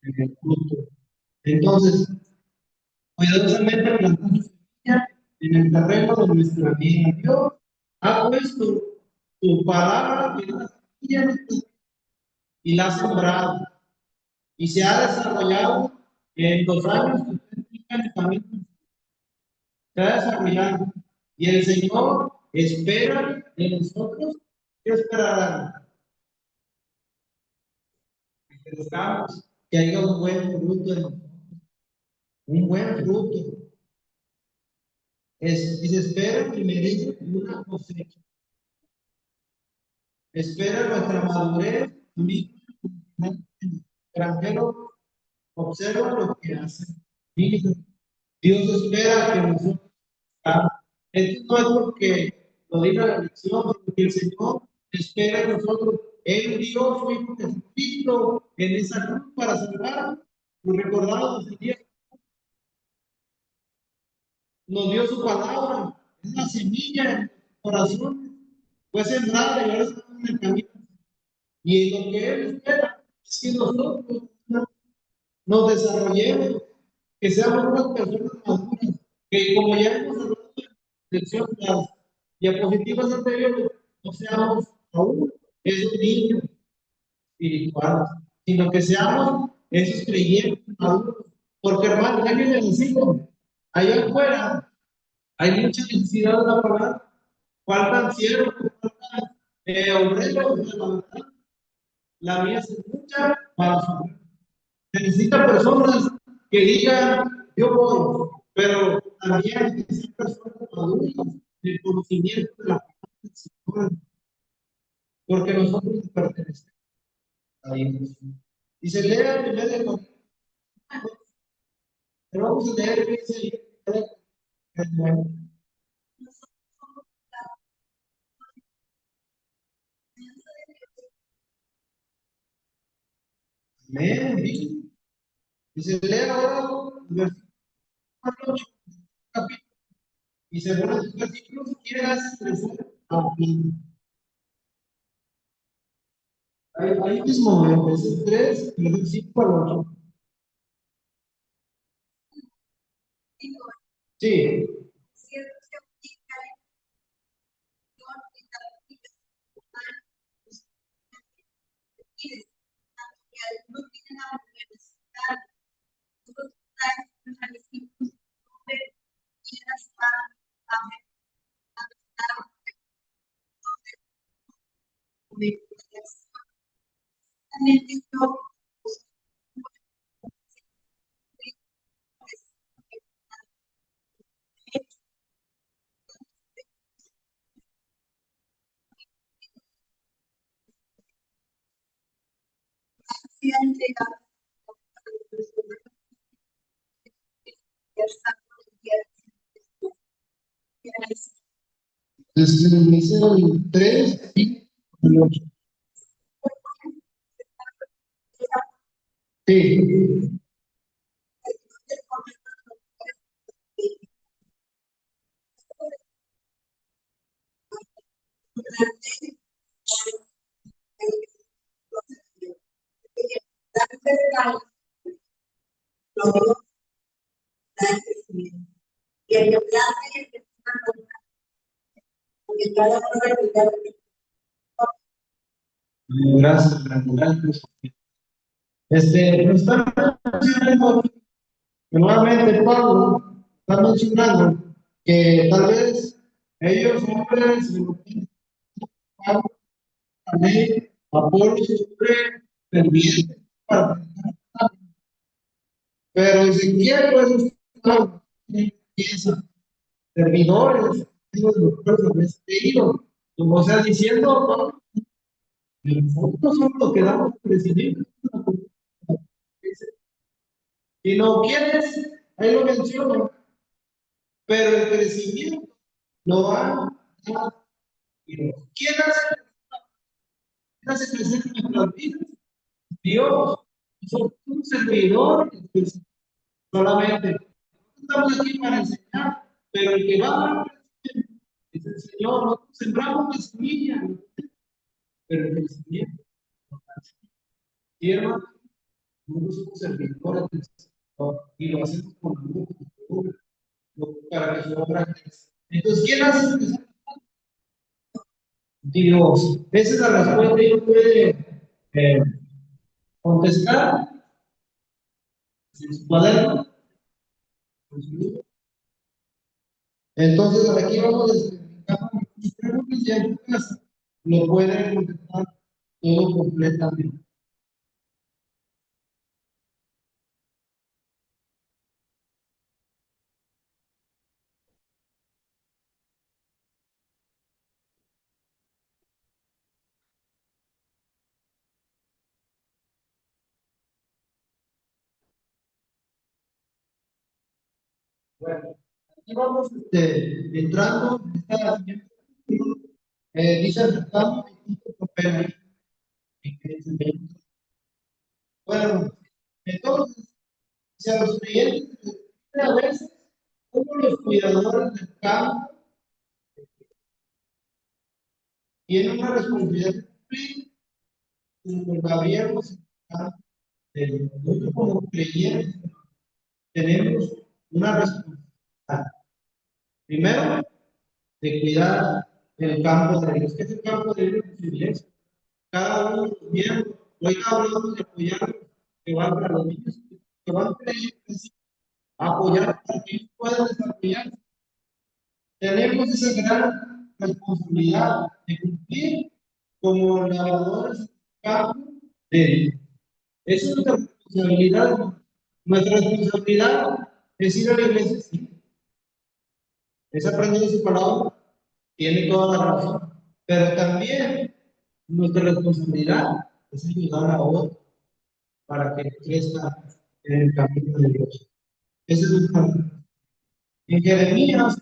el fruto. Entonces, cuidadosamente plantamos semilla en el terreno de nuestra vida. Dios ha puesto su palabra en la semilla y la ha sembrado. Y se ha desarrollado en los años que usted tenga en el camino. Se ha desarrollado. Y el Señor espera de nosotros. ¿Qué esperará? Que crezcamos, que haya un buen fruto en nosotros. Un buen fruto. Y se espera primeramente una cosecha. Espera nuestra madurez. El extranjero observa lo que hace. Mira, Dios espera que nosotros hagamos. Esto no es porque lo diga la lección, porque el Señor espera de nosotros. Él dio su Hijo Jesucristo en esa cruz para salvar. Lo recordamos el día. Nos dio su palabra. Es la semilla en el corazón. Fue sembrada y ahora estamos en el camino. Y lo que Él espera es que nosotros nos desarrollemos, que seamos unas personas maduras, que como ya hemos hablado en las diapositivas anteriores, no seamos aún esos niños espirituales, sino que seamos esos creyentes maduros. Porque hermano, déjenme decirlo, allá afuera hay mucha necesidad de la palabra, faltan siervos, faltan obreros, la verdad, la mía se escucha para su. Se necesita personas que digan, yo voy, pero también que sean personas maduras del conocimiento de la palabra del Señor, porque nosotros pertenecemos a Dios. Y se lee en el de Corintios, pero vamos a leer qué dice amén. Y se lee ahora el versículo 8, capítulo. Y según los versículos, quieras crecer a ahí mismo, en versículo 3, del 5 al 8. Sí. Desde el 3 y el 8. Sí. todo está en crecimiento. Y el que plante, el que porque cada uno de cuidar. Gracias, gracias. Nos está mencionando, que nuevamente Pablo está mencionando que tal vez ellos hombres, Pablo, también, Apolo siempre pendiente, pero Ezequiel, pues, piensa, servidores, como sea diciendo, ¿no? Nosotros somos los que damos crecimiento. Si no quieres, ahí lo menciono, pero el crecimiento lo va a dar Dios. ¿Quién hace crecer en nuestras vidas? Dios. Somos un servidor solamente. Estamos aquí para enseñar, pero el que va a dar crecimiento es el Señor. Nosotros sembramos la semilla, pero el crecimiento y hermano, nosotros somos servidores del Señor y lo hacemos con amor, para que su obra crezca. Entonces, ¿quién hace crecer? Dios. Esa es la respuesta que uno puede contestar en su cuaderno. Entonces, aquí vamos a explicar mis preguntas y en tu casa lo pueden contestar todo completamente. Bueno, aquí vamos entrando en esta siguiente. Dice aceptamos y papel. Bueno, entonces, si a los clientes a veces, como los cuidadores del campo tienen una responsabilidad de cumplir con los gobiernos nosotros como creyentes tenemos una responsabilidad. Primero, de cuidar el campo de Dios. ¿Qué es el campo de Dios? La iglesia. Cada uno de los miembros, hoy hablamos de apoyar que van para los niños, que van a apoyar para que ellos puedan desarrollarse. Tenemos esa gran responsabilidad de cumplir como labradores del campo de Dios. Esa es nuestra responsabilidad. Nuestra responsabilidad es ir a la iglesia, sí. Es aprender su palabra, tiene toda la razón. Pero también nuestra responsabilidad es ayudar a otros para que crezca en el camino de Dios. Ese es nuestra responsabilidad. En Jeremías,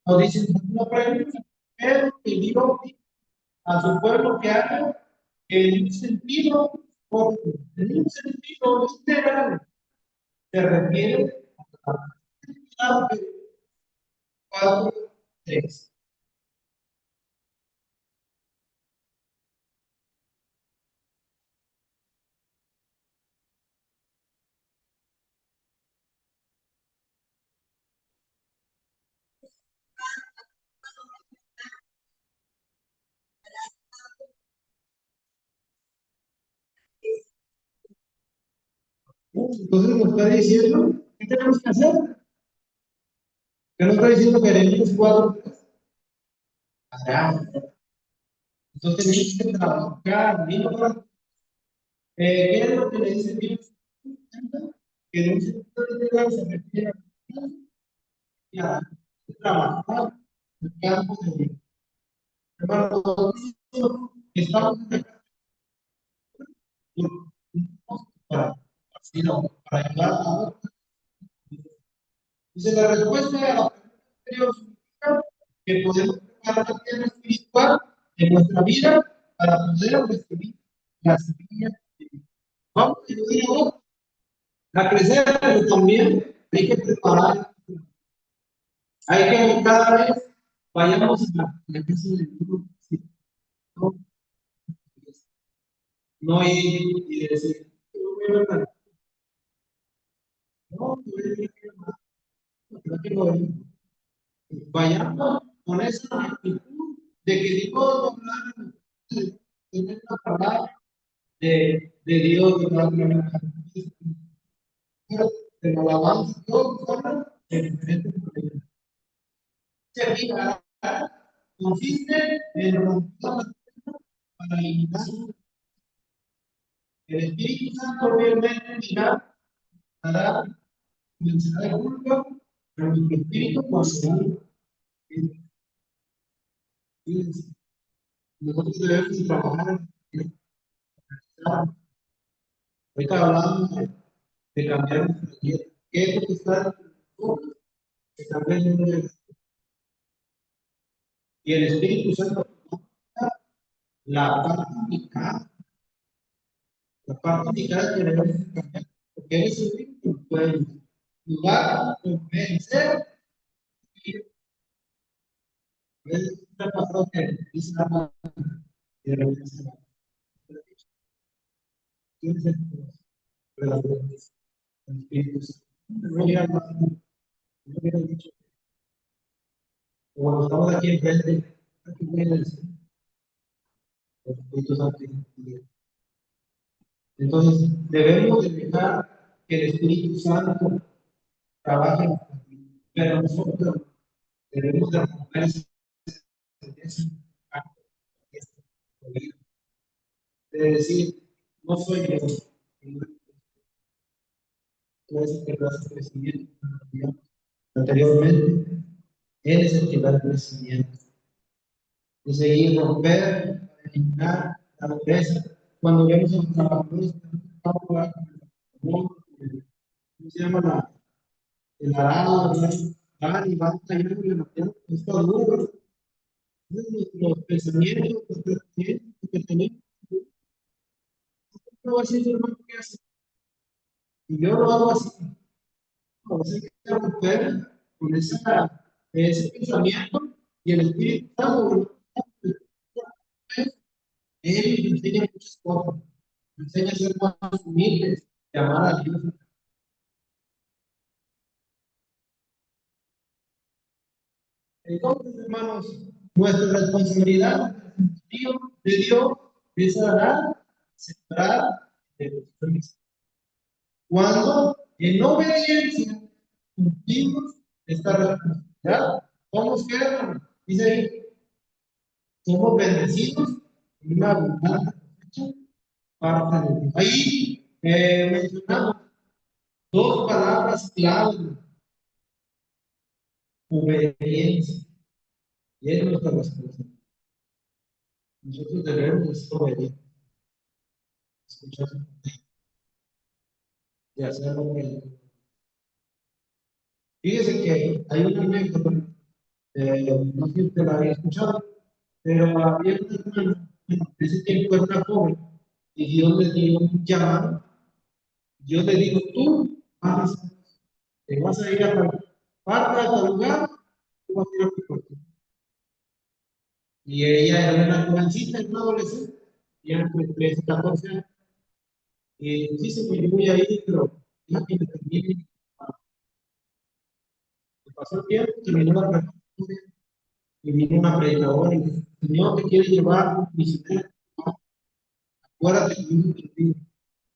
nos dice una pregunta, pero que Dios a su pueblo que haga en un sentido corto, en un sentido literal, se refiere a 4, 3. Entonces nos está diciendo, ¿qué tenemos que hacer? ¿Qué nos está diciendo Jeremías 4? Entonces tenemos que trabajar, ¿qué es lo que le dice Dios? Que en un sentido literal se refiere a trabajar en el campo de Dios. Hermano, estamos para, para ayudar a otros. Dice la respuesta a la pregunta anterior significa que podemos preparar la tierra espiritual en nuestra vida para poder recibir la semilla de Dios. Vamos a ayudar a otros a crecer, pero también hay que preparar. Hay que cada vez vayamos a la casa de Dios. No, no ir y decir, No, vayamos con esa actitud de que Dios va a hablar, tener la palabra de Dios, de la alabanza. Dios habla de diferentes maneras. Se fijará, consiste en romper la tierra para eliminar. El Espíritu Santo obviamente dirá, hará, comenzará el culto, pero nuestro espíritu pasará. Nosotros debemos trabajar en la. Ahorita hablamos de cambiar nuestra dieta. ¿Qué es lo que está que también y el Espíritu Santo la parte indicada, la parte indicada que debemos cambiar, porque el Espíritu puede ayudar, convencer y es una pasada que dice la de repente se va. Tienes el Espíritu Santo. No hubiera dicho, cuando estamos aquí enfrente, aquí viene el Espíritu Santo. Entonces, debemos de dejar que el Espíritu Santo trabaje, pero nosotros debemos de romper ese pacto, de decir, no soy yo, tú eres el que da ese crecimiento anteriormente, él es el que da el crecimiento. De seguir, romper, eliminar la dureza. Cuando vemos a los trabajadores, ¿cómo se llama el arado? Van y van cayendo en la tierra, está duro. Los pensamientos, los pensamientos que tenemos, no va a ser hermano que hace. Y yo lo hago así. A veces hay que romper con ese pensamiento y el Espíritu Santo. Él nos enseña muchas cosas. Nos enseña a ser más humildes, de amar a Dios. Entonces, hermanos, nuestra responsabilidad de Dios es dar, sembrar de los hombres. Cuando en obediencia cumplimos esta responsabilidad, somos que, dice ahí, somos bendecidos en una abundante parte de Dios. Ahí mencionamos dos palabras clave: obediencia. Y es nuestra responsabilidad. Nosotros debemos ser obedientes, escuchar y hacer lo que. Fíjese que hay una anécdota, no sé si usted la había escuchado, pero había una hermana, en ese tiempo era una joven, y Dios le dio un llamado. Dios le dijo: tú te vas a ir a tal parte, a tal lugar, tú vas a ir a tu puerto. Y ella era una jovencita, una adolescente, y era entre 13 y 14 años. Y dice: pues yo voy a ir, pero ya que me termine. Pasó el tiempo, terminó la preparación, y vino una predicadora y dijo: Señor, te quiere llevar un misionero, acuérdate que yo te pido.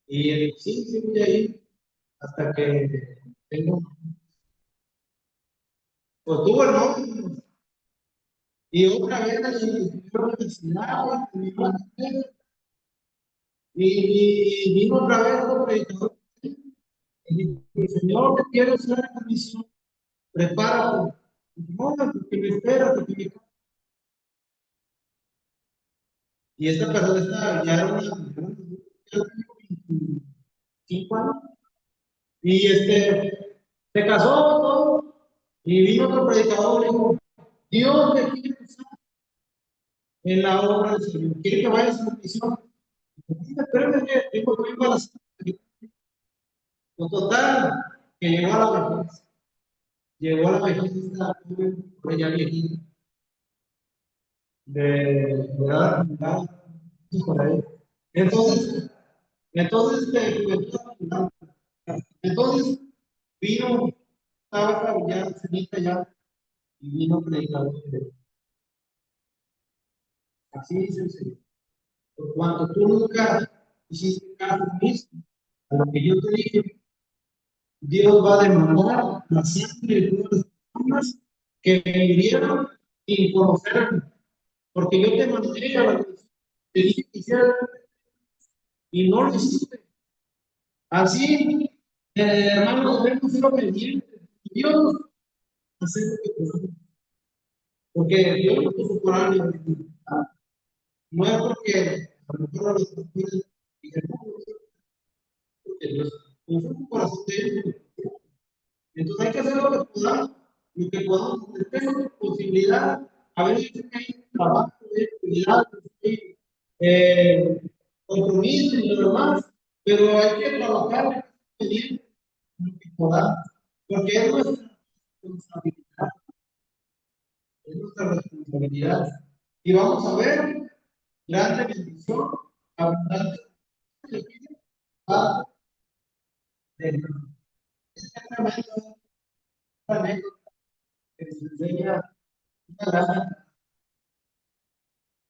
Y él: sí, sí, voy a ir hasta que tengo. Pues tuvo el nombre, y otra vez le estudió la universidad, terminó la carrera, y vino otra vez otro predicador y dijo: Señor, te quiero hacer la misión, prepárate. No, porque me espera, porque me. Y esta persona estaba, ya era una, 25 años, y se casó todo, y vino otro predicador y dijo: Dios te quiere usar en la obra del Señor, quiere que vayas a la misión. Espérame, que tengo que ir a las. Con total, que llegó a la vejez esta joven, ya viejita, de edad, por ahí. Entonces, entonces, entonces Vino, estaba ya cenita ya, y vino predicador. Así dice el Señor. Por cuanto tú nunca hiciste caso mismo a lo que yo te dije, Dios va a demandar la sangre de todas las personas que me hirieron sin conocerme. Porque yo te mandé a la misión, te dije que hicieras y no lo hiciste. Así, hermanos, debemos ser obedientes. Dios hace lo que podamos. Porque Dios no puso por alguien. No es porque a lo mejor a los pastores digan, no, porque Dios puso un corazón de ellos. Entonces hay que hacer lo que podamos, tenemos posibilidad. A veces que hay trabajo, hay actividad, hay compromiso y lo demás, pero hay que trabajar bien lo que podamos, porque es nuestra responsabilidad. Y vamos a ver grande bendición, abundante de este que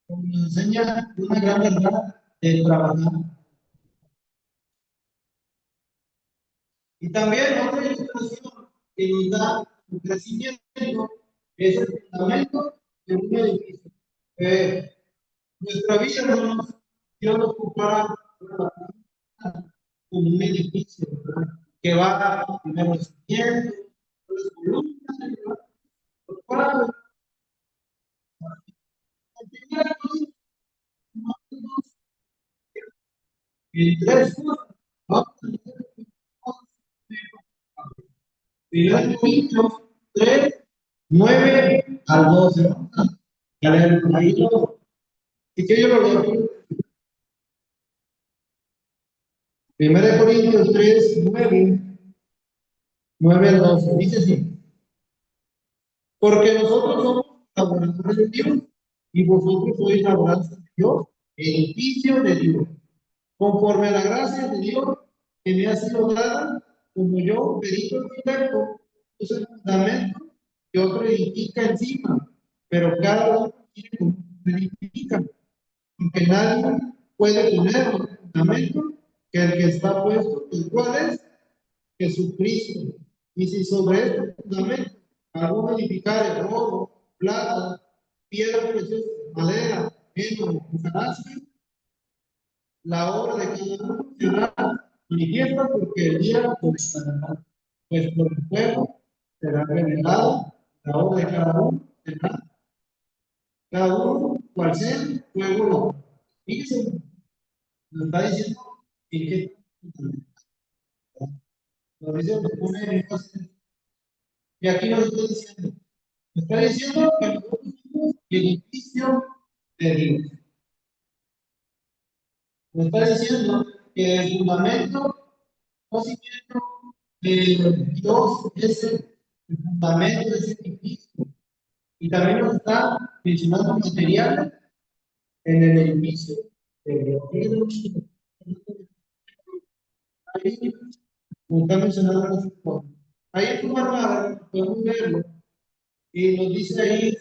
nos enseña una gran, verdad de trabajar. Y también otra ilustración que nos da un crecimiento es el fundamento de un edificio. Nuestra vida, hermanos, Dios nos compara con un edificio, ¿verdad? Que va primero los cimientos, las columnas, los cuadros, y tres cosas. Vamos a Primero Corintios 3, 9 al 12. Ahí lo, si que yo lo leo. Primero Corintios 3, 9 al 12. Dice así: porque nosotros somos laboradores de Dios y vosotros sois laboranza de Dios, edificio de Dios, conforme a la gracia de Dios que me ha sido dada, como yo, perito arquitecto, puse el fundamento que otro edifica encima, pero cada uno tiene como edifica, porque nadie puede poner un fundamento que el que está puesto, el cual es Jesucristo. Y si sobre este fundamento alguno edificare oro, plata, piedra preciosa, madera, heno, hojarasca, la obra de cada uno será manifiesta porque el día comenzará. Pues por el fuego será revelado, la obra de cada uno será, cada uno, cual sea, fuego lo. Fíjense, nos está diciendo en qué nos dice, nos pone en énfasis. Y aquí nos está diciendo, que nosotros somos el edificio de Dios. Nos está diciendo que el fundamento, conocimiento de Dios es el fundamento de ese edificio. Y también nos está mencionando materiales en el edificio de Dios. Ahí nos está mencionando las cosas. Ahí en tu marcada podemos verlo y nos dice ahí,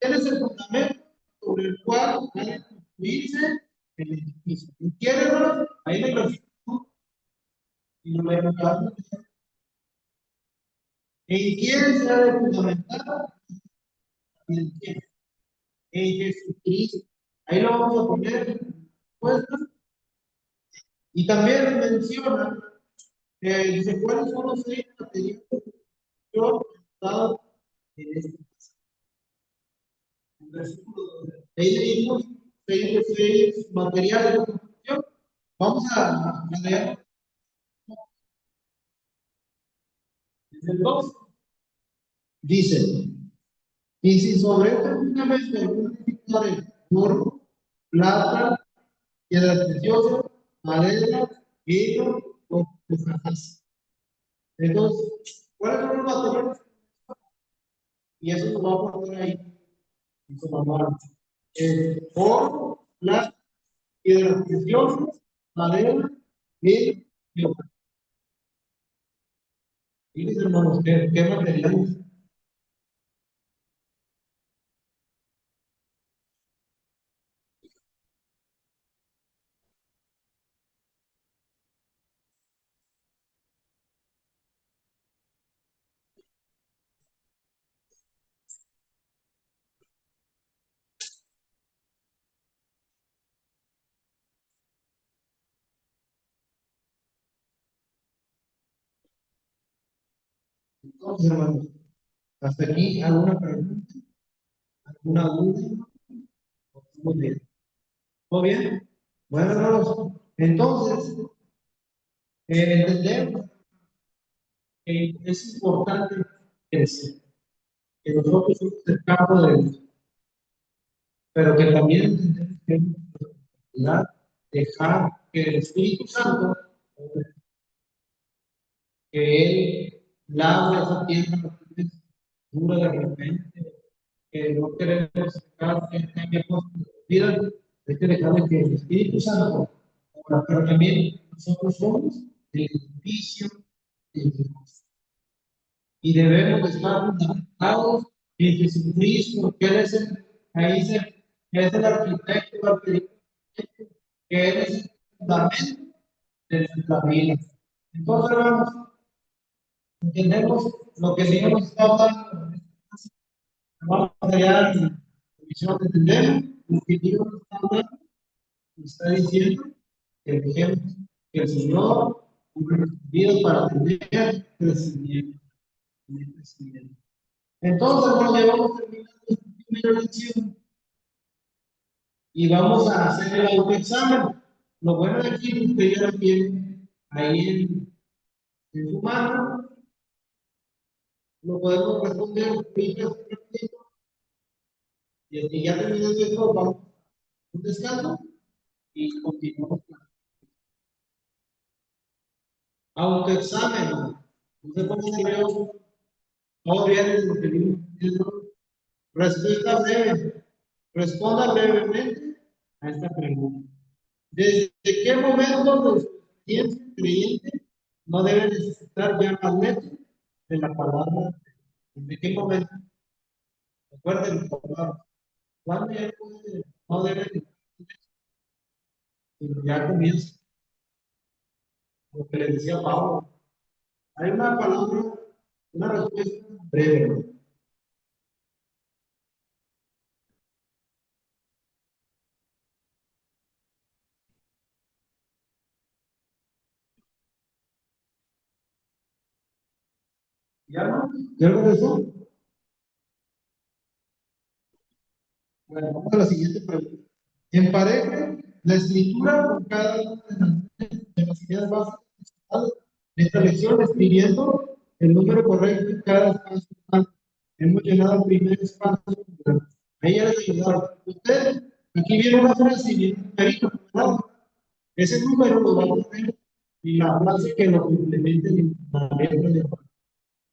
¿cuál es el fundamento sobre el cual hay que construirse el edificio? ¿Y quién, hermanos? Ahí en el versículo y lo vemos claro. ¿En quién se ha de fundamentar? ¿En quién? En Jesucristo. Ahí lo vamos a poner puesto. Y también menciona, dice, ¿cuáles son los 6 materiales que yo he dado en este versículo? Ahí leímos 6 materiales de construcción. Vamos a leer desde el 2. Dice, y si sobre este fundamento alguno edificare oro, plata, piedras preciosas, madera, hilo o hojas. Entonces, ¿cuáles son los materiales? Y eso nos va a poner ahí en su manual. Oro, plata, piedras preciosas, madera, hilo y hojas. Fíjense, hermanos, ¿qué materiales? Entonces, hermanos, hasta aquí, ¿alguna pregunta? ¿Alguna duda? Muy bien. ¿Todo bien? Bueno, hermanos, entonces, entendemos que es importante crecer, que nosotros somos el campo de Dios, pero que también entendemos que es nuestra responsabilidad dejar que el Espíritu Santo, que Él lave esa tierra que es dura de repente, que no queremos dejar que tenga cosas en nuestras vidas, hay que dejarle que el Espíritu Santo, pero también nosotros somos el edificio de Dios. Y debemos de estar fundamentados en Jesucristo, que Él es ahí dice, que es el arquitecto, que Él es el fundamento de nuestra vida. Entonces, hermanos, entendemos lo que el Señor nos está hablando. Vamos allá en la visión que entendemos, lo que Dios nos está hablando, nos está diciendo que dejemos que el Señor cubra nuestras vidas para tener crecimiento. Crecimiento. Entonces, cuando llevamos terminando esta primera lección y vamos a hacer el autoexamen, lo bueno de aquí es que ya lo tienen ahí en su mano, lo podemos responder y el que ya terminó esto, vamos a un descanso y continuamos con el autoexamen. No sé cómo se veo, todo bien lo que vimos diciendo. Respuesta breve. Responda brevemente a esta pregunta. ¿Desde qué momento nuestro creyente no debe necesitar ya más letra de la palabra? ¿Desde qué momento? Recuerden la palabra. ¿Cuándo ya no debe necesitar? Ya comienza. Lo que le decía Pablo. Hay una palabra, una respuesta breve. ¿Ya no? ¿Ya lo eso? Bueno, vamos a la siguiente pregunta. Empareje la escritura con cada una de las ideas básicas de esta lección, escribiendo el número correcto en cada espacio. Hemos llenado el primer espacio. Ahí ya les ayudaron. Ustedes, aquí viene una frase y viene un numerito, ¿verdad? Ese número lo va a poner y la frase que lo complemente en la letra de abajo.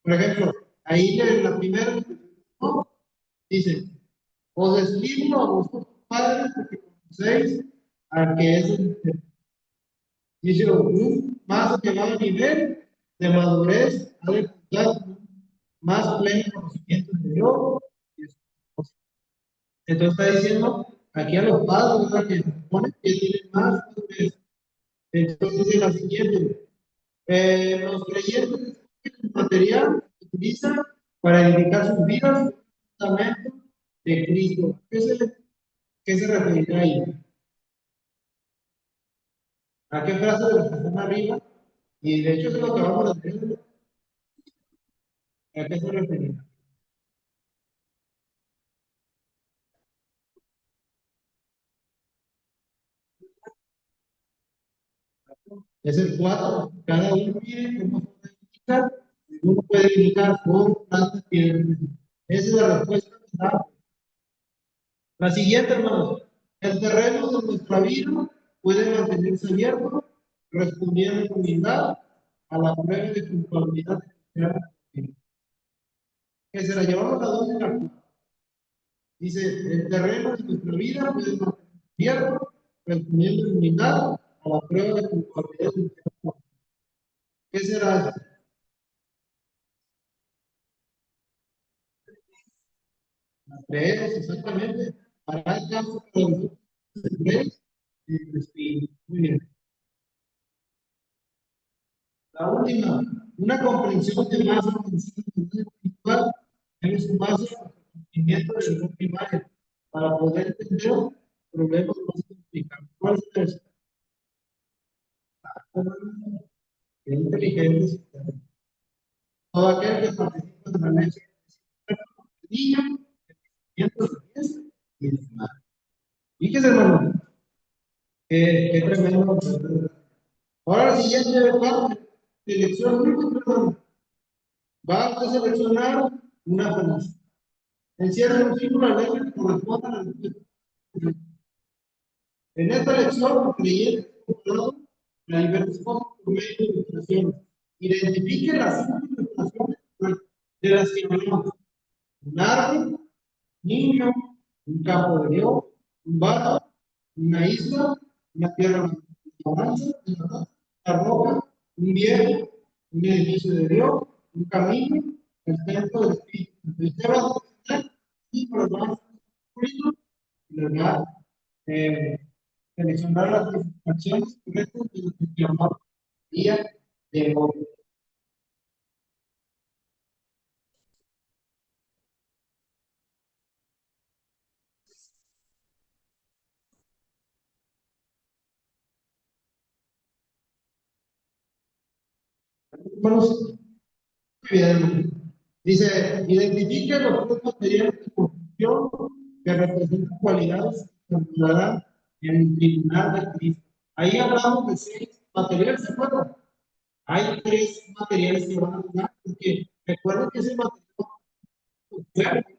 Por ejemplo, ahí en la primera, ¿no? Dice, os escribo a vosotros padres porque conocéis al que es dice un más elevado nivel de madurez ha de contar más pleno conocimiento de Dios. Entonces está diciendo aquí a los padres, ¿verdad? Que se supone que tienen más madurez. Entonces dice la siguiente, los creyentes el material que utilizan para edificar sus vidas fundamento de Cristo. ¿Qué se referirá ahí? ¿A qué frase de la que están arriba? Y de hecho es lo que vamos a hacer. ¿A qué se referirá? Es el 4. Cada uno tiene cómo se puede indicar. Uno puede indicar por plantas tiene. Esa es la respuesta que da. La siguiente, hermanos. El terreno de nuestra vida puede mantenerse abierto, respondiendo con humildad a la prueba de culpabilidad que se la llevamos a dos en la. Dice, el terreno de nuestra vida puede mantenerse abierto, respondiendo con humildad a la prueba de culpabilidad. ¿Qué será eso? Tres, exactamente. Para el caso de los tres, muy bien. La última, una comprensión de más espiritual debe sumarse al conocimiento del nivel primario para poder entender problemas más complicados. ¿Cuál es inteligentes? Todo aquel que participa de la leche niño, cientos de pies y el mar. Fíjese, hermano, qué tremendo. Ahora la siguiente parte, selección única, hermano. Va a seleccionar una frase. Encierra un círculo de letras que correspondan a la. En esta lección, los creyentes la diversión por medio de ilustraciones. Identifique las cinco ilustraciones de las que hablamos. Un árbol, niño, un campo de Dios, un barco, una isla, una tierra de bonanza, una roca, un viejo, un edificio de Dios, un camino, el templo del Espíritu. Entonces, usted va a tener cinco los vamos a descubrir y les va a seleccionar las acciones correctas de lo que llamamos día de hoy. Hermanos, bien. Dice, identifique los tres materiales de construcción que representan cualidades que encontrarán en el tribunal de Cristo. Ahí hablamos de seis materiales, ¿se acuerdan? Hay tres materiales que van a usar, porque recuerden que ese material es fuerte.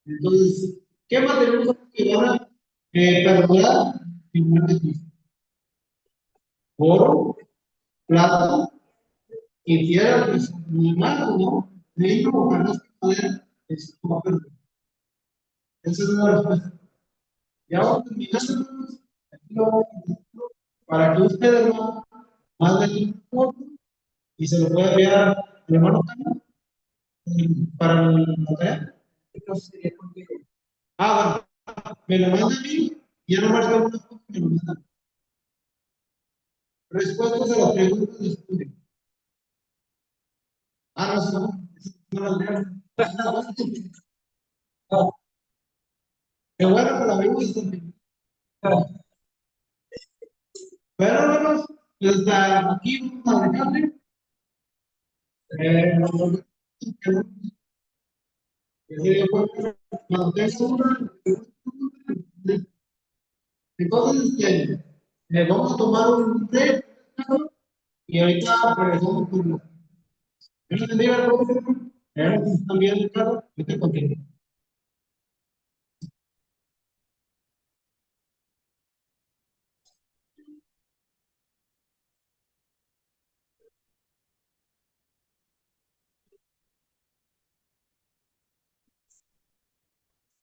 Entonces, ¿qué materiales son los que van a perdurar en el tribunal de Cristo? Oro, plata, y fiera, pues, muy malo, ¿no? De ello, ojalá que poder, no perder. Esa es una respuesta. Ya vamos terminando, aquí lo vamos a hacer para que ustedes no manden un foto y se lo pueda enviar al hermano Carlos, para el tarea. Entonces sería conmigo. Ah, bueno, me lo manda a mí y ya no más una foto que me lo manda. Respuestas a las preguntas de estudio. Ah, no, no, no las leo. Qué bueno que la vimos también. Bueno, hermanos, pues hasta aquí vamos a dejarle. Eh, cuando tenga una, entonces, vamos a tomar un break y ahorita regresamos con la. Yo no tendría algo, también, claro, yo te contigo.